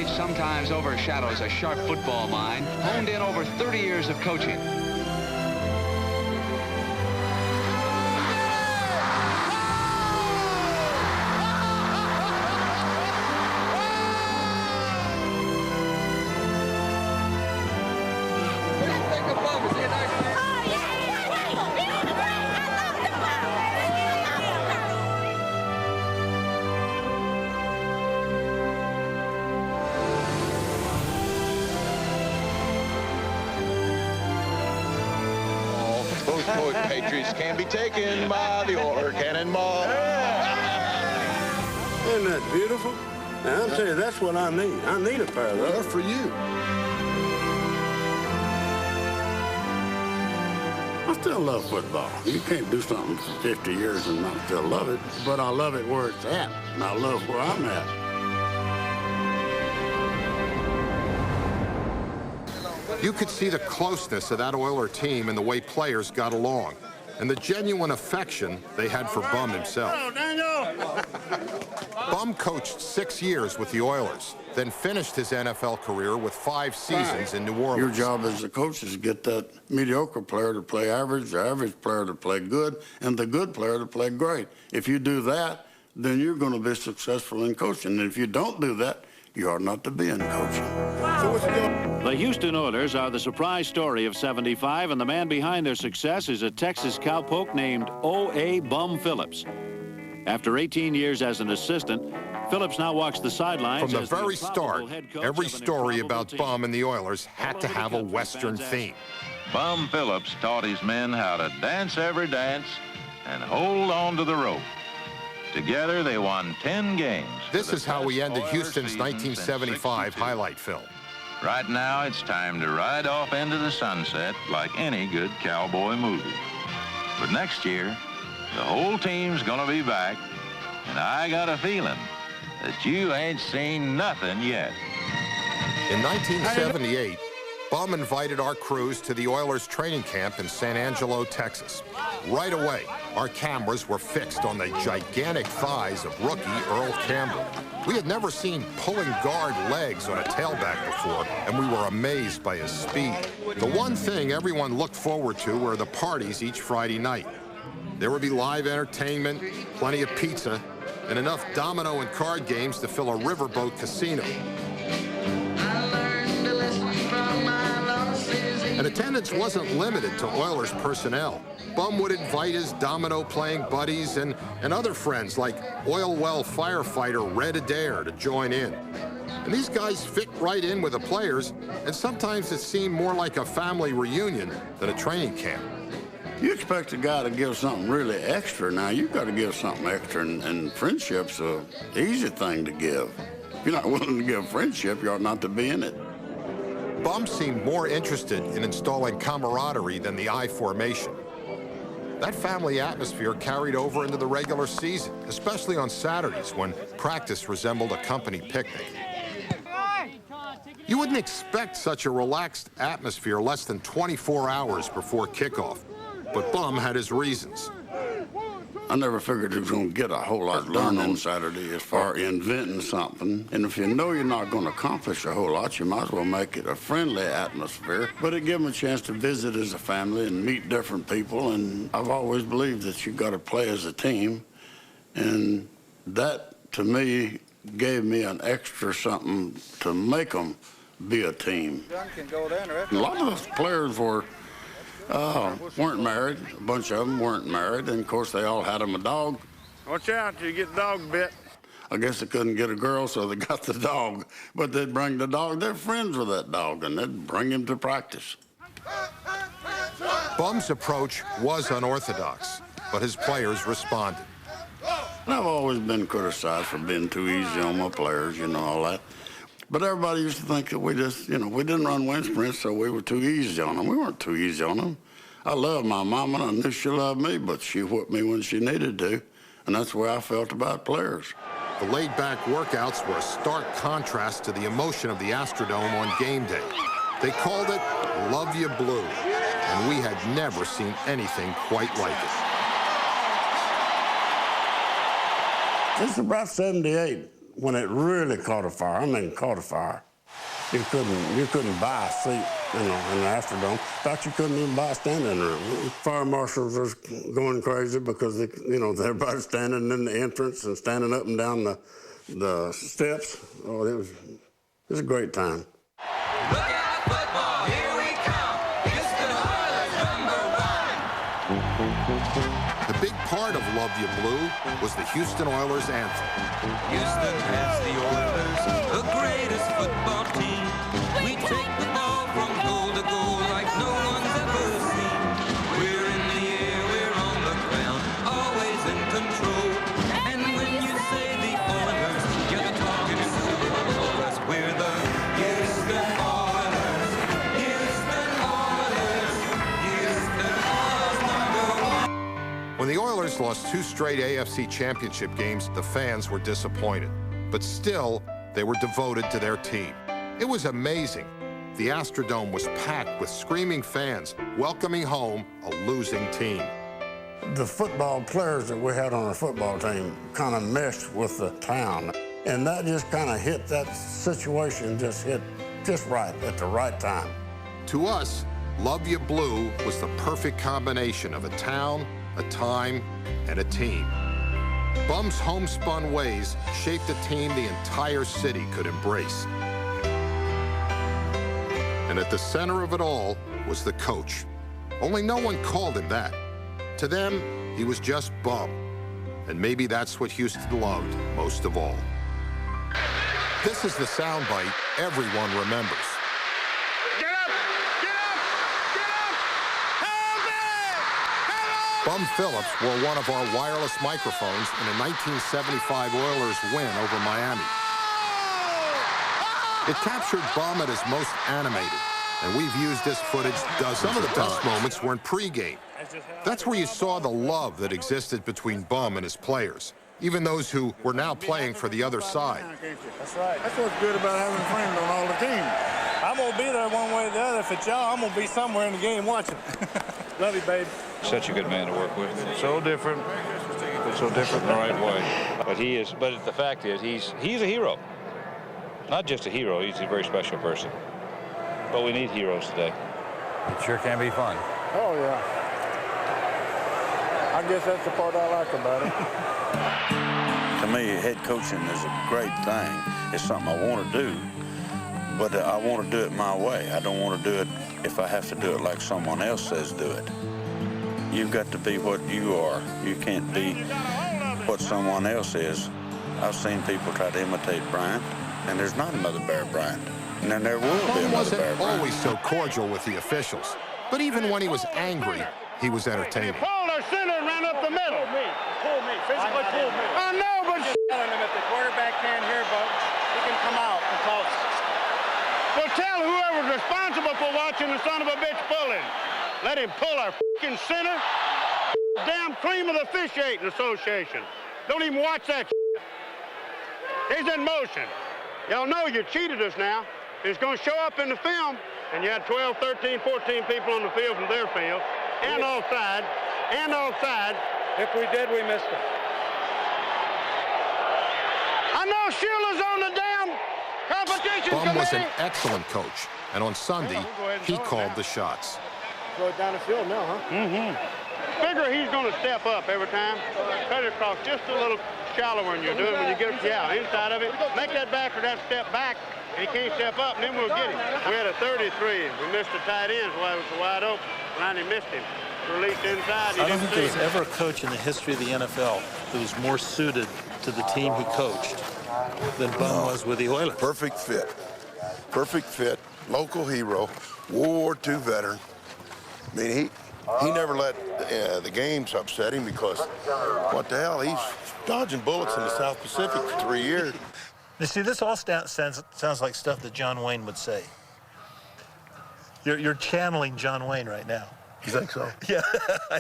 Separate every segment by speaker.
Speaker 1: age sometimes overshadows a sharp football mind, honed in over 30 years of coaching.
Speaker 2: Those Patriots can be taken by the order cannonball.
Speaker 3: Isn't that beautiful? Now, I'll tell you, that's what I need. I need a pair of those.
Speaker 2: They're for you.
Speaker 3: I still love football. You can't do something for 50 years and not still love it, but I love it where it's at, and I love where I'm at.
Speaker 4: You could see the closeness of that Oiler team and the way players got along, and the genuine affection they had for Bum himself.
Speaker 3: Hello, Daniel!
Speaker 4: Bum coached 6 years with the Oilers, then finished his NFL career with 5 seasons in New Orleans.
Speaker 3: Your job as a coach is to get that mediocre player to play average, the average player to play good, and the good player to play great. If you do that, then you're going to be successful in coaching. And if you don't do that, you are not to be in coaching. So what's
Speaker 5: the Houston Oilers are the surprise story of '75, and the man behind their success is a Texas cowpoke named O.A. Bum Phillips. After 18 years as an assistant, Phillips now walks the sidelines.
Speaker 4: From the very start, every story about Bum and the Oilers had to have a Western theme.
Speaker 6: Bum Phillips taught his men how to dance every dance and hold on to the rope. Together, they won 10 games.
Speaker 4: This is how we ended Houston's 1975 highlight film.
Speaker 6: Right now, it's time to ride off into the sunset like any good cowboy movie. But next year, the whole team's gonna be back, and I got a feeling that you ain't seen nothing yet.
Speaker 4: In 1978, Bum invited our crews to the Oilers training camp in San Angelo, Texas. Right away, our cameras were fixed on the gigantic thighs of rookie Earl Campbell. We had never seen pulling guard legs on a tailback before, and we were amazed by his speed. The one thing everyone looked forward to were the parties each Friday night. There would be live entertainment, plenty of pizza, and enough domino and card games to fill a riverboat casino. And attendance wasn't limited to Oilers personnel. Bum would invite his domino-playing buddies and other friends like oil well firefighter Red Adair to join in. And these guys fit right in with the players, and sometimes it seemed more like a family reunion than a training camp.
Speaker 3: You expect a guy to give something really extra. Now, you've got to give something extra, and friendship's an easy thing to give. If you're not willing to give friendship, you ought not to be in it.
Speaker 4: Bum seemed more interested in installing camaraderie than the I formation. That family atmosphere carried over into the regular season, especially on Saturdays when practice resembled a company picnic. You wouldn't expect such a relaxed atmosphere less than 24 hours before kickoff, but Bum had his reasons.
Speaker 3: I never figured he was going to get a whole lot done on Saturday as far as inventing something. And if you know you're not going to accomplish a whole lot, you might as well make it a friendly atmosphere. But it gave them a chance to visit as a family and meet different people. And I've always believed that you've got to play as a team. And that, to me, gave me an extra something to make them be a team. A lot of those players weren't married. A bunch of them weren't married, and of course they all had them a dog. Watch out, you get dog bit. I guess they couldn't get a girl, so they got the dog. But they'd bring the dog. They're friends with that dog, and they'd bring him to practice.
Speaker 4: Bum's approach was unorthodox, but his players responded.
Speaker 3: And I've always been criticized for being too easy on my players, you know, all that. But everybody used to think that we just, you know, we didn't run wind sprints, so we were too easy on them. We weren't too easy on them. I loved my mama, and I knew she loved me, but she whipped me when she needed to, and that's the way I felt about players.
Speaker 4: The laid-back workouts were a stark contrast to the emotion of the Astrodome on game day. They called it Love You Blue, and we had never seen anything quite like it.
Speaker 3: It's about 78. when it really caught a fire, I mean caught a fire, you couldn't buy a seat, in the Astrodome. In fact, you couldn't even buy a standing room. Fire marshals are going crazy because everybody's standing in the entrance and standing up and down the steps. Oh, it was a great time.
Speaker 7: Look out, football, here we come. Houston Oilers #1.
Speaker 4: The big part of Love You Blue was the Houston Oilers anthem.
Speaker 7: Houston has the Oilers, the greatest football team. We take the ball from goal to goal like no one's ever seen. We're in the air, we're on the ground, always in control. And when you say the Oilers, you're talking to us. We're the Houston Oilers, Houston Oilers, Houston Oilers #1.
Speaker 4: When the Oilers lost 2 straight AFC championship games, the fans were disappointed. But still, they were devoted to their team. It was amazing. The Astrodome was packed with screaming fans welcoming home a losing team.
Speaker 3: The football players that we had on our football team kind of meshed with the town. And that just kind of hit that situation, hit right at the right time.
Speaker 4: To us, Love You Blue was the perfect combination of a town, a time, and a team. Bum's homespun ways shaped a team the entire city could embrace. And at the center of it all was the coach. Only no one called him that. To them, he was just Bum. And maybe that's what Houston loved most of all. This is the soundbite everyone remembers.
Speaker 2: Get up! Get up! Get up! Help it! Help!
Speaker 4: Bum Phillips wore one of our wireless microphones in a 1975 Oilers win over Miami. It captured Bum at his most animated, and we've used this footage dozens of times. Some of the best moments were in pregame. That's where you saw the love that existed between Bum and his players, even those who were now playing for the other side.
Speaker 8: That's right. That's what's good about having friends on all the teams. I'm going to be there one way or the other. If it's y'all, I'm going to be somewhere in the game watching. Love you, babe.
Speaker 9: Such a good man to work with.
Speaker 8: So different. So different
Speaker 9: In the right way. But he is. But the fact is, he's a hero. Not just a hero. He's a very special person. But we need heroes today.
Speaker 10: It sure can be fun.
Speaker 8: Oh, yeah. I guess that's the part I like about it.
Speaker 11: To me, head coaching is a great thing. It's something I want to do, but I want to do it my way. I don't want to do it if I have to do it like someone else says do it. You've got to be what you are. You can't be what someone else is. I've seen people try to imitate Bryant, and there's not another Bear Bryant. And then there will be another Bear Bryant.
Speaker 4: Bum wasn't always so cordial with the officials, but even when he was angry, he was entertaining.
Speaker 2: Pulled our center and ran up the middle.
Speaker 8: Pull me. Physically pull me.
Speaker 2: I know, but
Speaker 8: Telling him if the quarterback can't hear, folks, he can come out and talk.
Speaker 2: well, tell whoever's responsible for watching the son of a bitch pulling. Let him pull our f***ing center. Damn cream of the officiating association. Don't even watch that shit. He's in motion. Y'all know you cheated us now. It's going to show up in the film, and you had 12, 13, 14 people on the field from their field, and offside, and offside.
Speaker 8: If we did, we missed it.
Speaker 2: I know Sheila's on the damn competition
Speaker 4: Bum was an
Speaker 2: committee.
Speaker 4: excellent coach, and on Sunday, he called the shots.
Speaker 8: Throw it down the field now, huh?
Speaker 2: Mm-hmm. Figure he's going to step up every time. Cut it across just a little shallower than you're doing when you get inside of it. Make that backer that step back, and he can't step up, and then we'll get him. We had a 33. We missed the tight ends while it was wide open. Ronnie missed him. Released inside.
Speaker 12: I don't think there was ever a coach in the history of the NFL that was more suited to the team he coached than Bum was with the Oilers.
Speaker 13: Perfect fit. Perfect fit. Local hero. World War II veteran. I mean, he never let the games upset him because, what the hell, he's dodging bullets in the South Pacific for 3 years.
Speaker 12: You see, this all sounds like stuff that John Wayne would say. You're channeling John Wayne right now.
Speaker 13: You think so?
Speaker 12: Yeah, I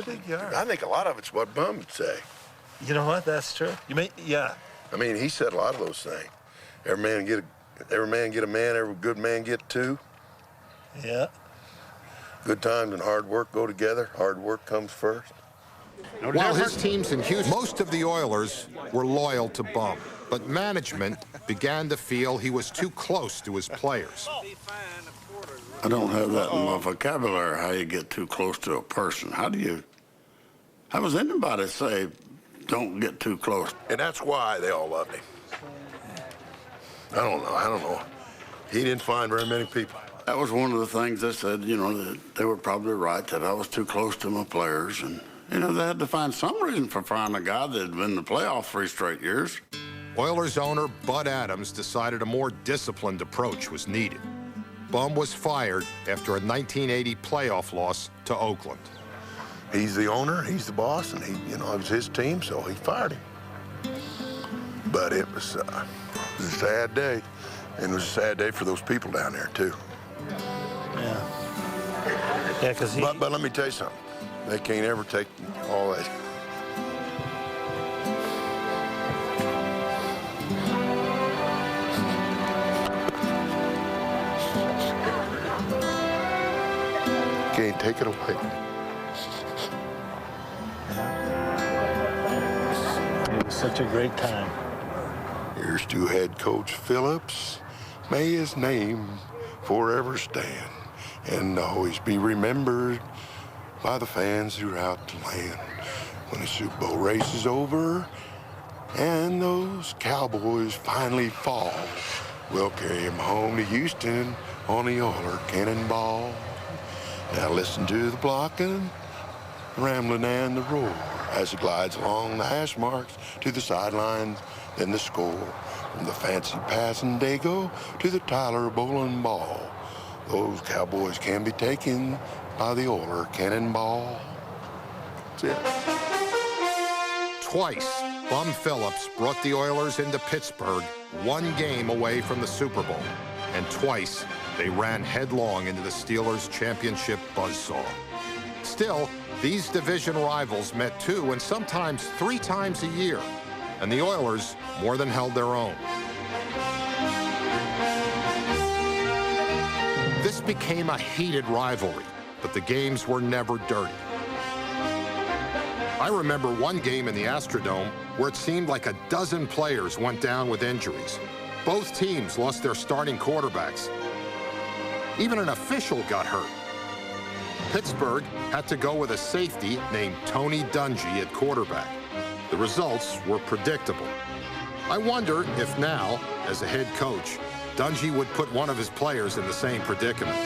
Speaker 12: think you are.
Speaker 13: I think a lot of it's what Bum would say.
Speaker 12: You know what? That's true. Yeah.
Speaker 13: I mean, he said a lot of those things. Every man get a man, every good man get two.
Speaker 12: Yeah.
Speaker 13: Good times and hard work go together. Hard work comes first.
Speaker 4: While his teams in Houston, most of the Oilers were loyal to Bum. But management began to feel he was too close to his players.
Speaker 3: I don't have that in my vocabulary, how you get too close to a person. How does anybody say, don't get too close?
Speaker 13: And that's why they all loved him. I don't know. He didn't find very many people.
Speaker 3: That was one of the things they said, you know, that they were probably right, that I was too close to my players. And, you know, they had to find some reason for firing a guy that had been in the playoff 3 straight years.
Speaker 4: Oilers owner Bud Adams decided a more disciplined approach was needed. Bum was fired after a 1980 playoff loss to Oakland.
Speaker 13: He's the owner, he's the boss, and it was his team, so he fired him. But it was a sad day, and it was a sad day for those people down there too.
Speaker 12: Yeah, because
Speaker 13: But let me tell you something. They can't ever take all that. Can't take it away.
Speaker 12: It was such a great time.
Speaker 13: Here's to head coach Phillips. May his name forever stand and always be remembered by the fans throughout the land. When the Super Bowl race is over and those Cowboys finally fall, we'll carry him home to Houston on the Oiler cannonball. Now listen to the blocking, rambling, and the roar as it glides along the hash marks to the sidelines, then the score. From the fancy Passandago to the Tyler bowling ball, those Cowboys can be taken by the Oiler cannonball. That's it.
Speaker 4: Twice, Bum Phillips brought the Oilers into Pittsburgh, 1 game away from the Super Bowl. And twice, they ran headlong into the Steelers' championship buzzsaw. Still, these division rivals met 2 and sometimes 3 times a year, and the Oilers more than held their own. This became a heated rivalry, but the games were never dirty. I remember one game in the Astrodome where it seemed like a dozen players went down with injuries. Both teams lost their starting quarterbacks. Even an official got hurt. Pittsburgh had to go with a safety named Tony Dungy at quarterback. The results were predictable. I wonder if now, as a head coach, Dungy would put one of his players in the same predicament.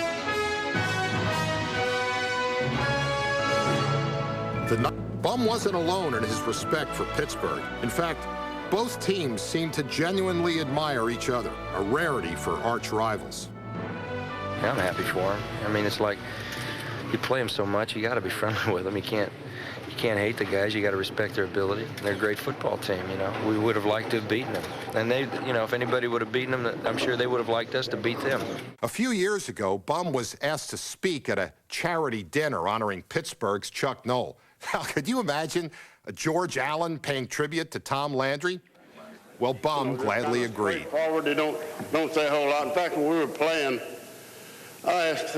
Speaker 4: Bum wasn't alone in his respect for Pittsburgh. In fact, both teams seemed to genuinely admire each other, a rarity for arch rivals.
Speaker 14: Yeah, I'm happy for him. I mean, it's like you play him so much, you got to be friendly with him. You can't hate the guys. You got to respect their ability. They're a great football team. You know, we would have liked to have beaten them, and they, you know, if anybody would have beaten them, I'm sure they would have liked us to beat them.
Speaker 4: A few years ago, Bum was asked to speak at a charity dinner honoring Pittsburgh's Chuck Noll. Now, could you imagine George Allen paying tribute to Tom Landry? Well, Bum gladly agreed.
Speaker 2: Forward, they don't say a whole lot. In fact, when we were playing, I asked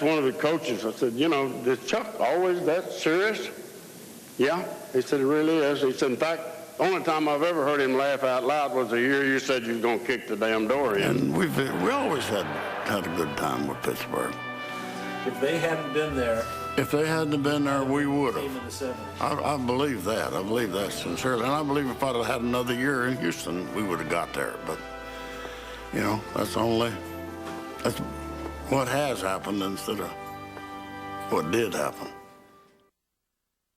Speaker 2: one of the coaches, I said, you know, is Chuck always that serious? Yeah. He said, it really is. He said, in fact, the only time I've ever heard him laugh out loud was the year you said you was going to kick the damn door in.
Speaker 3: And we always had a good time with Pittsburgh.
Speaker 12: If they hadn't been there...
Speaker 3: If they hadn't been there, we would have.
Speaker 12: In the 70s.
Speaker 3: I believe that. I believe that sincerely. And I believe if I'd have had another year in Houston, we would have got there. But, you know, that's what has happened instead of what did happen.